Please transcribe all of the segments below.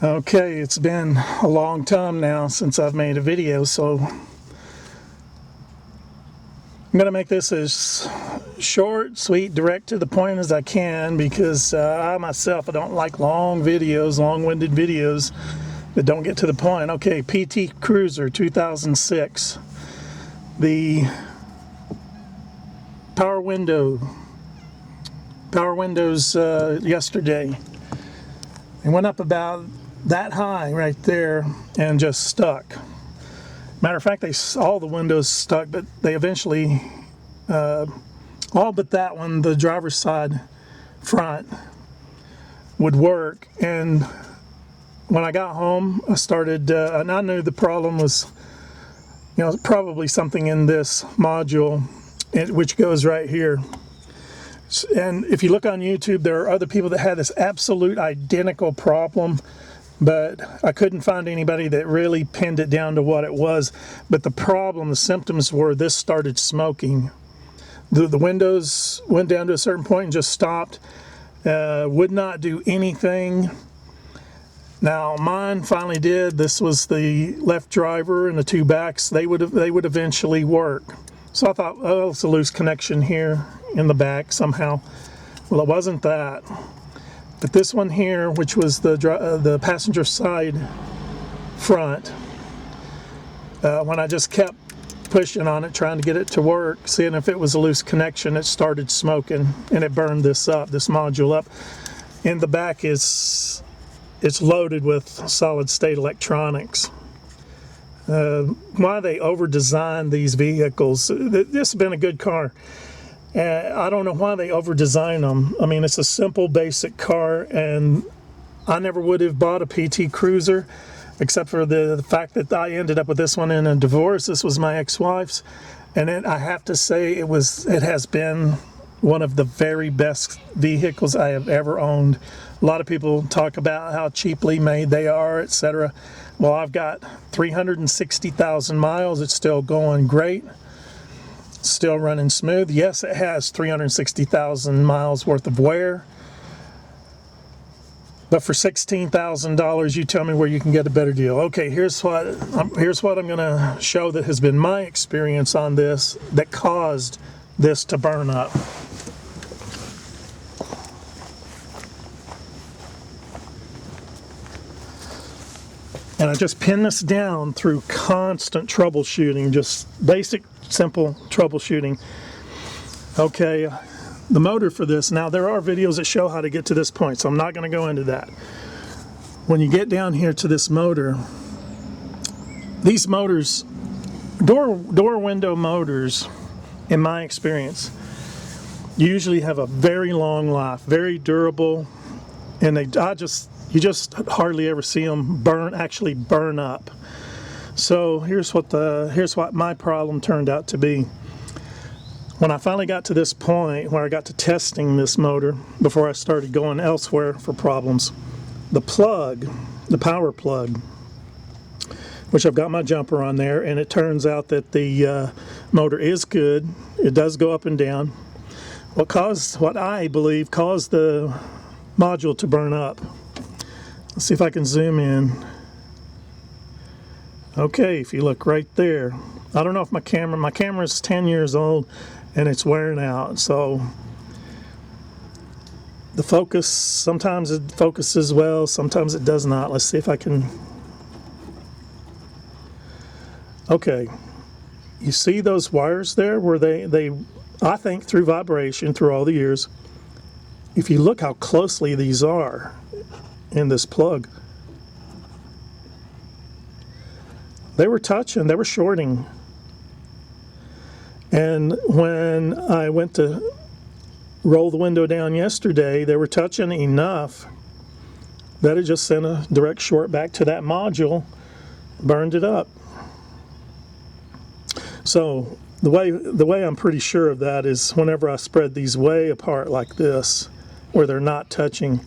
Okay, it's been a long time now since I've made a video, so I'm going to make this as short, sweet, direct to the point as I can, because I myself, I don't like long videos, long-winded videos that don't get to the point. Okay, PT Cruiser 2006. The power windows yesterday. It went up about that high right there and just stuck. Matter of fact, all the windows stuck, but they eventually, all but that one, the driver's side front, would work. And when I got home, I started, and I knew the problem was, probably something in this module, which goes right here. And if you look on YouTube, there are other people that had this absolute identical problem, but I couldn't find anybody that really pinned it down to what it was. But the symptoms were this started smoking. The windows went down to a certain point and just stopped, would not do anything. Now mine finally did. This was the left driver and the two backs. They would eventually work. So I thought, oh, it's a loose connection here in the back somehow. Well, it wasn't that. But this one here, which was the passenger side front, when I just kept pushing on it, trying to get it to work, seeing if it was a loose connection, it started smoking and it burned this module up. In the back it's loaded with solid state electronics. Why they over-designed these vehicles. This has been a good car. I don't know why they over-designed them. I mean, it's a simple, basic car, and I never would have bought a PT Cruiser, except for the fact that I ended up with this one in a divorce. This was my ex-wife's, and I have to say it has been one of the very best vehicles I have ever owned. A lot of people talk about how cheaply made they are, etc. Well, I've got 360,000 miles. It's still going great. Still running smooth. Yes, it has 360,000 miles worth of wear. But for $16,000, you tell me where you can get a better deal. Okay, here's what I'm going to show that has been my experience on this that caused this to burn up. And I just pinned this down through constant troubleshooting, just basic, simple troubleshooting. Okay, the motor for this, now there are videos that show how to get to this point, so I'm not going to go into that. When you get down here to this motor, these motors, door window motors, in my experience, usually have a very long life, very durable, and you just hardly ever see them actually burn up. So here's what my problem turned out to be. When I finally got to this point where I got to testing this motor before I started going elsewhere for problems, the power plug, which I've got my jumper on there, and it turns out that the motor is good. It does go up and down. What I believe caused the module to burn up. Let's see if I can zoom in. Okay, if you look right there, I don't know if my camera is 10 years old and it's wearing out, so the focus, sometimes it focuses well, sometimes it does not. Let's see if I can. Okay, you see those wires there where they I think through vibration through all the years, if you look how closely these are in this plug, they were touching, they were shorting. And when I went to roll the window down yesterday, they were touching enough that it just sent a direct short back to that module, burned it up. So the way I'm pretty sure of that is whenever I spread these way apart like this, where they're not touching,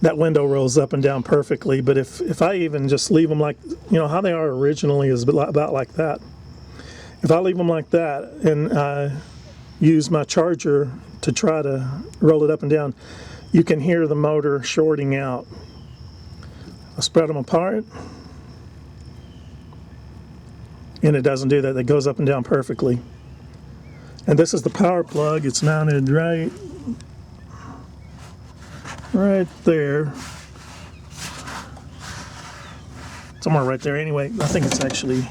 that window rolls up and down perfectly. But if I even just leave them like, how they are originally is about like that. If I leave them like that and I use my charger to try to roll it up and down, you can hear the motor shorting out. I spread them apart, and it doesn't do that. It goes up and down perfectly. And this is the power plug. It's mounted right there. Somewhere right there anyway. I think it's actually,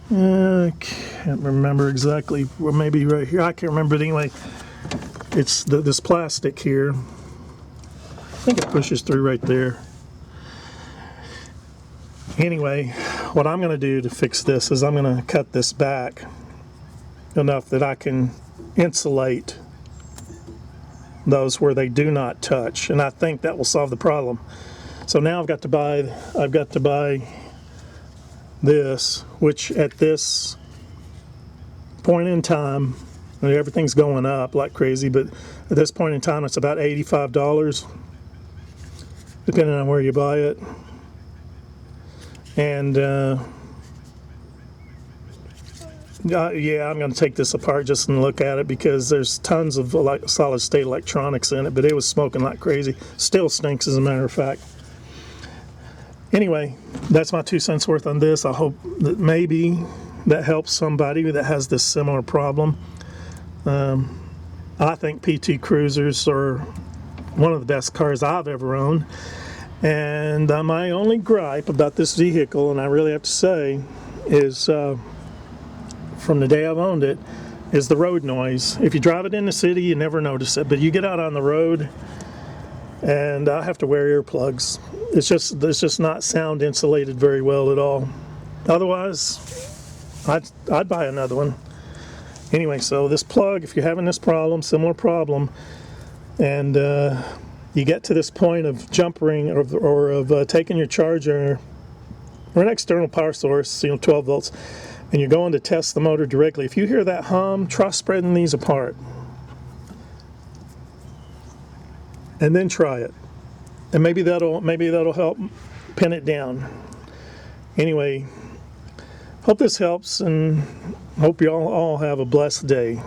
I can't remember exactly, or maybe right here. I can't remember, but anyway, it's this plastic here. I think it pushes through right there. Anyway, what I'm going to do to fix this is I'm going to cut this back enough that I can insulate those where they do not touch, and I think that will solve the problem. So now I've got to buy this, which at this point in time, I mean, everything's going up like crazy, but at this point in time it's about $85, depending on where you buy it. And yeah, I'm going to take this apart just and look at it, because there's tons of solid state electronics in it, but it was smoking like crazy. Still stinks, as a matter of fact. Anyway, that's my 2 cents worth on this. I hope that maybe that helps somebody that has this similar problem. I think PT Cruisers are one of the best cars I've ever owned. And my only gripe about this vehicle, and I really have to say, is from the day I've owned it, is the road noise. If you drive it in the city, you never notice it, but you get out on the road, and I have to wear earplugs. It's just not sound insulated very well at all. Otherwise, I'd buy another one. Anyway, so this plug, if you're having this problem, similar problem, and you get to this point of jumpering or of taking your charger or an external power source, 12 volts, and you're going to test the motor directly, if you hear that hum, try spreading these apart. And then try it. And maybe that'll help pin it down. Anyway, hope this helps, and hope you all have a blessed day.